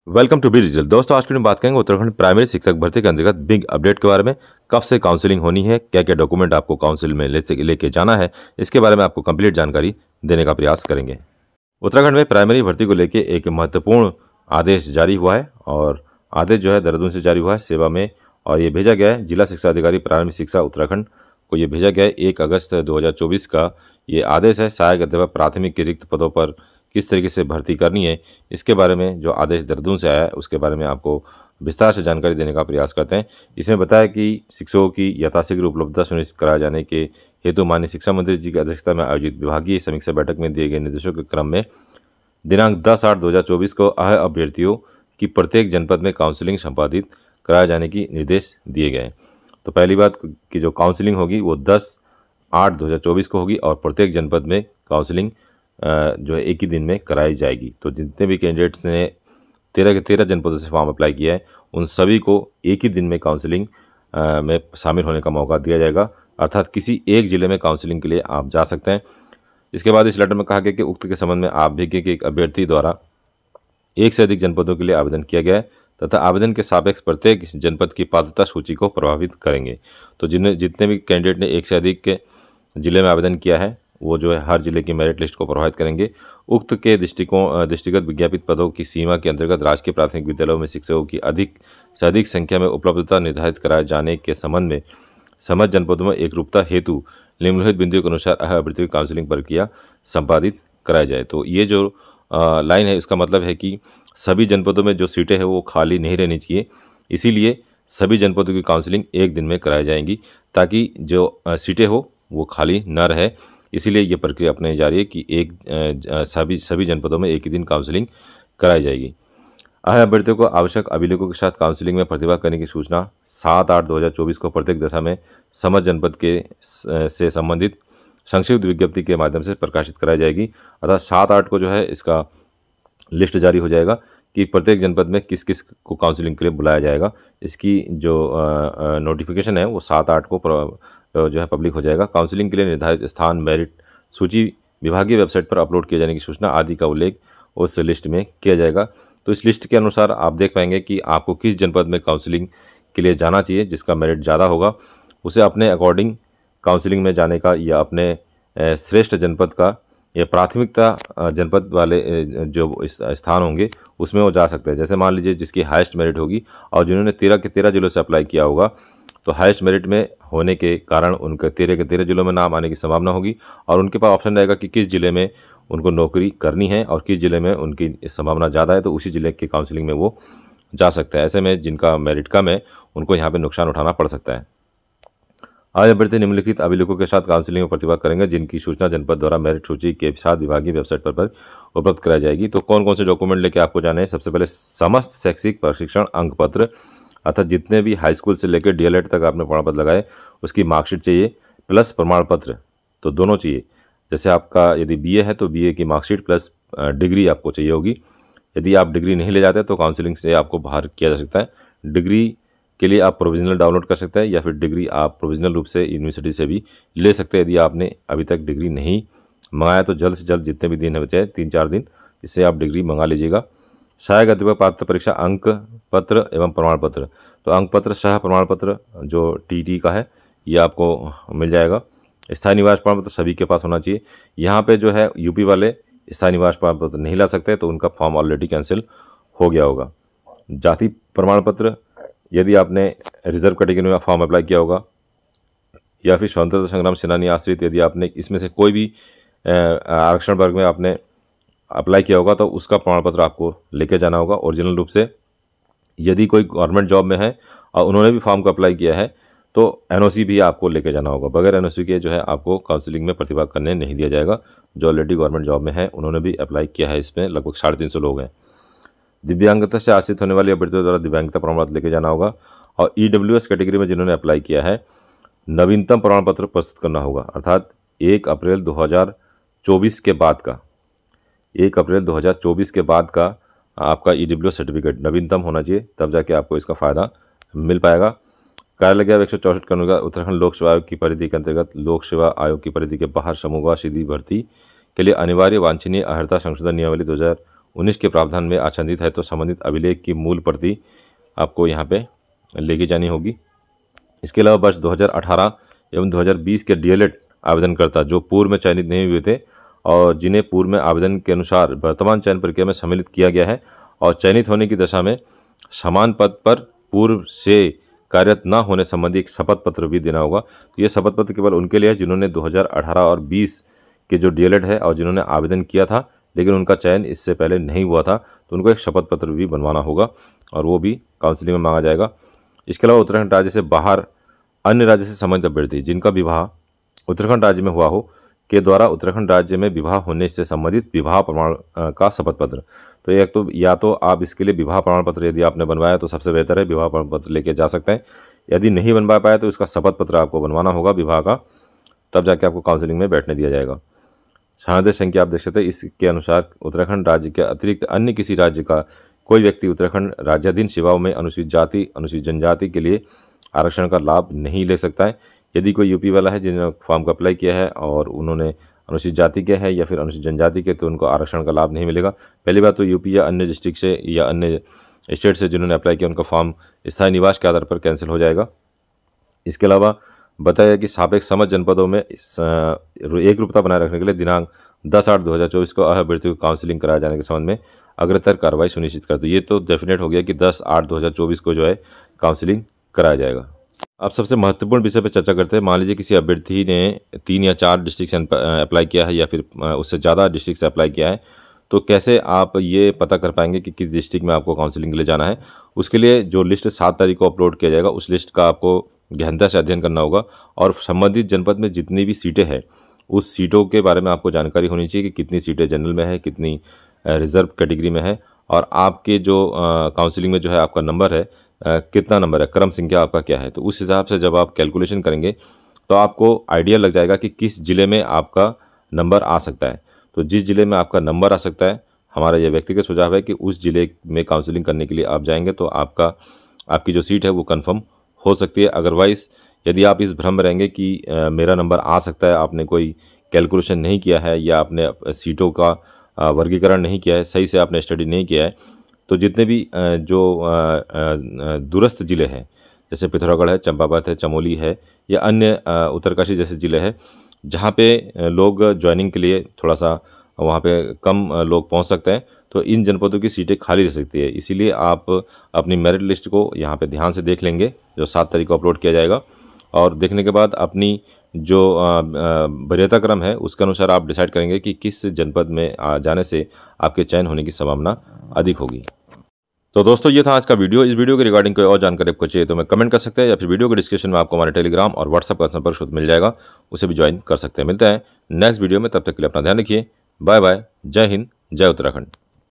Welcome to be digital. दोस्तों, आज की वीडियो में बात करेंगे उत्तराखंड प्राइमरी शिक्षक भर्ती के अंतर्गत बिग अपडेट के बारे में। कब से काउंसलिंग होनी है, क्या क्या डॉक्यूमेंट आपको काउंसिल में लेके जाना है, इसके बारे में आपको कंप्लीट जानकारी देने का प्रयास करेंगे। उत्तराखंड में प्राइमरी भर्ती को लेकर एक महत्वपूर्ण आदेश जारी हुआ है और आदेश जो है देहरादून से जारी हुआ है सेवा में, और ये भेजा गया है जिला शिक्षा अधिकारी प्राइमरी शिक्षा उत्तराखंड को। ये भेजा गया है 1 अगस्त 2024 का ये आदेश है। सहायक अध्यापक प्राथमिक के रिक्त पदों पर किस तरीके से भर्ती करनी है, इसके बारे में जो आदेश देहरादून से आया है उसके बारे में आपको विस्तार से जानकारी देने का प्रयास करते हैं। इसमें बताया कि शिक्षकों की यथाशीघ्र उपलब्धता सुनिश्चित कराए जाने के हेतु माननीय शिक्षा मंत्री जी की अध्यक्षता में आयोजित विभागीय समीक्षा बैठक में दिए गए निर्देशों के क्रम में दिनांक 10/8/2024 को अभ्यर्थियों की प्रत्येक जनपद में काउंसलिंग संपादित कराए जाने की निर्देश दिए गए हैं। तो पहली बात कि जो काउंसलिंग होगी वो 10/8/2024 को होगी और प्रत्येक जनपद में काउंसलिंग जो है एक ही दिन में कराई जाएगी। तो जितने भी कैंडिडेट्स ने 13 के 13 जनपदों से फॉर्म अप्लाई किया है उन सभी को एक ही दिन में काउंसलिंग में शामिल होने का मौका दिया जाएगा, अर्थात किसी एक ज़िले में काउंसलिंग के लिए आप जा सकते हैं। इसके बाद इस लेटर में कहा गया कि उक्त के संबंध में आप भी कि एक अभ्यर्थी द्वारा एक से अधिक जनपदों के लिए आवेदन किया गया है तथा आवेदन के सापेक्ष प्रत्येक जनपद की पात्रता सूची को प्रभावित करेंगे। तो जितने भी कैंडिडेट ने एक से अधिक के जिले में आवेदन किया है वो जो है हर जिले की मेरिट लिस्ट को प्रभावित करेंगे। उक्त के दृष्टिगत विज्ञापित पदों की सीमा के अंतर्गत राजकीय प्राथमिक विद्यालयों में शिक्षकों की अधिक से अधिक संख्या में उपलब्धता निर्धारित कराए जाने के संबंध में समस्त जनपदों में एकरूपता हेतु निम्नलिखित बिंदुओं के अनुसार अभ्यर्थी काउंसलिंग प्रक्रिया संपादित कराई जाए। तो ये जो लाइन है इसका मतलब है कि सभी जनपदों में जो सीटें हैं वो खाली नहीं रहनी चाहिए, इसीलिए सभी जनपदों की काउंसलिंग एक दिन में कराई जाएंगी ताकि जो सीटें हो वो खाली न रहे। इसीलिए ये प्रक्रिया अपनाई जा रही है कि सभी जनपदों में एक ही दिन काउंसलिंग कराई जाएगी। अभ्यर्थियों को आवश्यक अभिलेखों के साथ काउंसलिंग में प्रतिभाग करने की सूचना 7/8/2024 को प्रत्येक दशा में समस्त जनपद के से संबंधित संक्षिप्त विज्ञप्ति के माध्यम से प्रकाशित कराई जाएगी। अर्थात 7/8 को जो है इसका लिस्ट जारी हो जाएगा कि प्रत्येक जनपद में किस किस को काउंसलिंग के लिए बुलाया जाएगा। इसकी जो नोटिफिकेशन है वो 7/8 को जो है पब्लिक हो जाएगा। काउंसलिंग के लिए निर्धारित स्थान, मेरिट सूची विभागीय वेबसाइट पर अपलोड किए जाने की सूचना आदि का उल्लेख उस लिस्ट में किया जाएगा। तो इस लिस्ट के अनुसार आप देख पाएंगे कि आपको किस जनपद में काउंसलिंग के लिए जाना चाहिए। जिसका मेरिट ज़्यादा होगा उसे अपने अकॉर्डिंग काउंसलिंग में जाने का या अपने श्रेष्ठ जनपद का या प्राथमिकता जनपद वाले जो स्थान होंगे उसमें वो जा सकते हैं। जैसे मान लीजिए जिसकी हाईएस्ट मेरिट होगी और जिन्होंने 13 के 13 जिलों से अप्लाई किया होगा तो हाईएस्ट मेरिट में होने के कारण उनके 13 के 13 जिलों में नाम आने की संभावना होगी और उनके पास ऑप्शन रहेगा कि किस जिले में उनको नौकरी करनी है और किस जिले में उनकी संभावना ज़्यादा है, तो उसी जिले की काउंसलिंग में वो जा सकता है। ऐसे में जिनका मेरिट कम है उनको यहाँ पर नुकसान उठाना पड़ सकता है। आज अभ्यर्थी निम्नलिखित अभिलेखों के साथ काउंसलिंग में प्रतिभाग करेंगे जिनकी सूचना जनपद द्वारा मेरिट सूची के साथ विभागीय वेबसाइट पर उपलब्ध कराई जाएगी। तो कौन कौन से डॉक्यूमेंट लेके आपको जाने हैं? सबसे पहले समस्त शैक्षिक प्रशिक्षण अंक पत्र, अर्थात जितने भी हाई स्कूल से लेकर डीएलएड तक आपने प्रमाण पत्र लगाए उसकी मार्कशीट चाहिए प्लस प्रमाण पत्र, तो दोनों चाहिए। जैसे आपका यदि बीए है तो बीए की मार्कशीट प्लस डिग्री आपको चाहिए होगी। यदि आप डिग्री नहीं ले जाते तो काउंसलिंग से आपको बाहर किया जा सकता है। डिग्री के लिए आप प्रोविजनल डाउनलोड कर सकते हैं या फिर डिग्री आप प्रोविजनल रूप से यूनिवर्सिटी से भी ले सकते हैं। यदि आपने अभी तक डिग्री नहीं मंगाया तो जल्द से जल्द जितने भी दिन बचे 3-4 दिन इससे आप डिग्री मंगा लीजिएगा। सहायक अध्यापक पात्रता परीक्षा अंक पत्र एवं प्रमाण पत्र, तो अंक पत्र सह प्रमाण पत्र जो टीटी का है ये आपको मिल जाएगा। स्थायी निवास प्रमाण पत्र सभी के पास होना चाहिए। यहाँ पे जो है यूपी वाले स्थायी निवास प्रमाण पत्र नहीं ला सकते तो उनका फॉर्म ऑलरेडी कैंसिल हो गया होगा। जाति प्रमाण पत्र, यदि आपने रिजर्व कैटेगरी में फॉर्म अप्लाई किया होगा या फिर स्वतंत्रता संग्राम सेनानी आश्रित, यदि आपने इसमें से कोई भी आरक्षण वर्ग में आपने अप्लाई किया होगा तो उसका प्रमाण पत्र आपको लेके जाना होगा ओरिजिनल रूप से। यदि कोई गवर्नमेंट जॉब में है और उन्होंने भी फॉर्म को अप्लाई किया है तो एनओसी भी आपको लेके जाना होगा। बगैर एनओसी के जो है आपको काउंसलिंग में प्रतिभाग करने नहीं दिया जाएगा। जो ऑलरेडी गवर्नमेंट जॉब में है उन्होंने भी अप्लाई किया है, इसमें लगभग 350 लोग हैं। दिव्यांगता से आश्रित होने वाले अभ्यर्थियों द्वारा दिव्यांगता प्रमाण पत्र लेके जाना होगा और ईडब्ल्यूएस कैटेगरी में जिन्होंने अप्लाई किया है नवीनतम प्रमाण पत्र प्रस्तुत करना होगा, अर्थात 1 अप्रैल 2024 के बाद का 1 अप्रैल 2024 के बाद का आपका ईडब्ल्यूएस सर्टिफिकेट नवीनतम होना चाहिए, तब जाके आपको इसका फ़ायदा मिल पाएगा। कार्यालय गया 164 के अनुसार उत्तराखंड लोक सेवा आयोग की परिधि के अंतर्गत लोक सेवा आयोग की परिधि के बाहर समूहवार सीधी भर्ती के लिए अनिवार्य वांछनीय अर्हता संशोधन नियमावली 19 के प्रावधान में आच्छादित है तो संबंधित अभिलेख की मूल प्रति आपको यहाँ पे लेके जानी होगी। इसके अलावा वर्ष 2018 एवं 2020 के डीएलएड आवेदनकर्ता जो पूर्व में चयनित नहीं हुए थे और जिन्हें पूर्व में आवेदन के अनुसार वर्तमान चयन प्रक्रिया में सम्मिलित किया गया है और चयनित होने की दशा में समान पद पर पूर्व से कार्यरत न होने संबंधी एक शपथ पत्र भी देना होगा। तो ये शपथ पत्र केवल उनके लिए है जिन्होंने 2018 और 20 के जो डीएलएड है और जिन्होंने आवेदन किया था लेकिन उनका चयन इससे पहले नहीं हुआ था, तो उनको एक शपथ पत्र भी बनवाना होगा और वो भी काउंसिलिंग में मांगा जाएगा। इसके अलावा उत्तराखंड राज्य से बाहर अन्य राज्य से संबंधित अभ्यर्थी जिनका विवाह उत्तराखंड राज्य में हुआ हो के द्वारा उत्तराखंड राज्य में विवाह होने से संबंधित विवाह प्रमाण का शपथ पत्र। तो एक तो या तो आप इसके लिए विवाह प्रमाण पत्र यदि आपने बनवाया तो सबसे बेहतर है, विवाह प्रमाण पत्र लेके जा सकते हैं। यदि नहीं बनवा पाया तो इसका शपथ पत्र आपको बनवाना होगा विवाह का, तब जाके आपको काउंसिलिंग में बैठने दिया जाएगा। शहादत संख्या आप देख सकते हैं, इसके अनुसार उत्तराखंड राज्य के अतिरिक्त अन्य किसी राज्य का कोई व्यक्ति उत्तराखंड राज्याधीन सेवाओं में अनुसूचित जाति अनुसूचित जनजाति के लिए आरक्षण का लाभ नहीं ले सकता है। यदि कोई यूपी वाला है जिन्होंने फॉर्म का अप्लाई किया है और उन्होंने अनुसूचित जाति के है या फिर अनुसूचित जनजाति के, तो उनको आरक्षण का लाभ नहीं मिलेगा। पहली बात तो यूपी या अन्य डिस्ट्रिक्ट से या अन्य स्टेट से जिन्होंने अप्लाई किया उनका फॉर्म स्थायी निवास के आधार पर कैंसिल हो जाएगा। इसके अलावा बताया कि सापेक्ष समझ जनपदों में एकरूपता बनाए रखने के लिए दिनांक 10/8/2024 को अभ्यर्थियों को काउंसिलिंग कराए जाने के संबंध में अग्रतर कार्रवाई सुनिश्चित कर दो। ये तो डेफिनेट हो गया कि 10/8/2024 को जो है काउंसिलिंग कराया जाएगा। अब सबसे महत्वपूर्ण विषय पर चर्चा करते हैं। मान लीजिए किसी अभ्यर्थी ने 3 या 4 डिस्ट्रिक्ट से अप्लाई किया है या फिर उससे ज़्यादा डिस्ट्रिक्ट से अप्लाई किया है, तो कैसे आप ये पता कर पाएंगे कि किस डिस्ट्रिक्ट में आपको काउंसिलिंग के लिए जाना है। उसके लिए जो लिस्ट 7 तारीख को अपलोड किया जाएगा उस लिस्ट का आपको गहनता से अध्ययन करना होगा और संबंधित जनपद में जितनी भी सीटें हैं उस सीटों के बारे में आपको जानकारी होनी चाहिए कि कितनी सीटें जनरल में है, कितनी रिजर्व कैटेगरी में है और आपके जो काउंसिलिंग में जो है आपका नंबर है कितना नंबर है, क्रम संख्या आपका क्या है। तो उस हिसाब से जब आप कैलकुलेशन करेंगे तो आपको आइडिया लग जाएगा कि किस ज़िले में आपका नंबर आ सकता है। तो जिस ज़िले में आपका नंबर आ सकता है, हमारा यह व्यक्तिगत सुझाव है कि उस ज़िले में काउंसिलिंग करने के लिए आप जाएंगे तो आपकी जो सीट है वो कन्फर्म हो सकती है। अदरवाइज़ यदि आप इस भ्रम में रहेंगे कि मेरा नंबर आ सकता है, आपने कोई कैलकुलेशन नहीं किया है या आपने सीटों का वर्गीकरण नहीं किया है, सही से आपने स्टडी नहीं किया है, तो जितने भी जो दूरस्थ ज़िले हैं जैसे पिथौरागढ़ है, चंपावत है, चमोली है या अन्य उत्तरकाशी जैसे ज़िले हैं जहाँ पे लोग ज्वाइनिंग के लिए थोड़ा सा वहाँ पे कम लोग पहुँच सकते हैं, तो इन जनपदों की सीटें खाली रह सकती है। इसीलिए आप अपनी मेरिट लिस्ट को यहाँ पे ध्यान से देख लेंगे जो 7 तारीख को अपलोड किया जाएगा और देखने के बाद अपनी जो वरीयता क्रम है उसके अनुसार आप डिसाइड करेंगे कि किस जनपद में जाने से आपके चयन होने की संभावना अधिक होगी। तो दोस्तों ये था आज का वीडियो। इस वीडियो के रिगार्डिंग कोई और जानकारी आपको चाहिए तो मैं कमेंट कर सकते हैं या फिर वीडियो के डिस्क्रिप्शन में आपको हमारे टेलीग्राम और व्हाट्सएप का संपर्क सूत्र मिल जाएगा, उसे भी ज्वाइन कर सकते हैं। मिलते हैं नेक्स्ट वीडियो में, तब तक के लिए अपना ध्यान रखिए। Bye bye. जय हिंद, जय उत्तराखंड।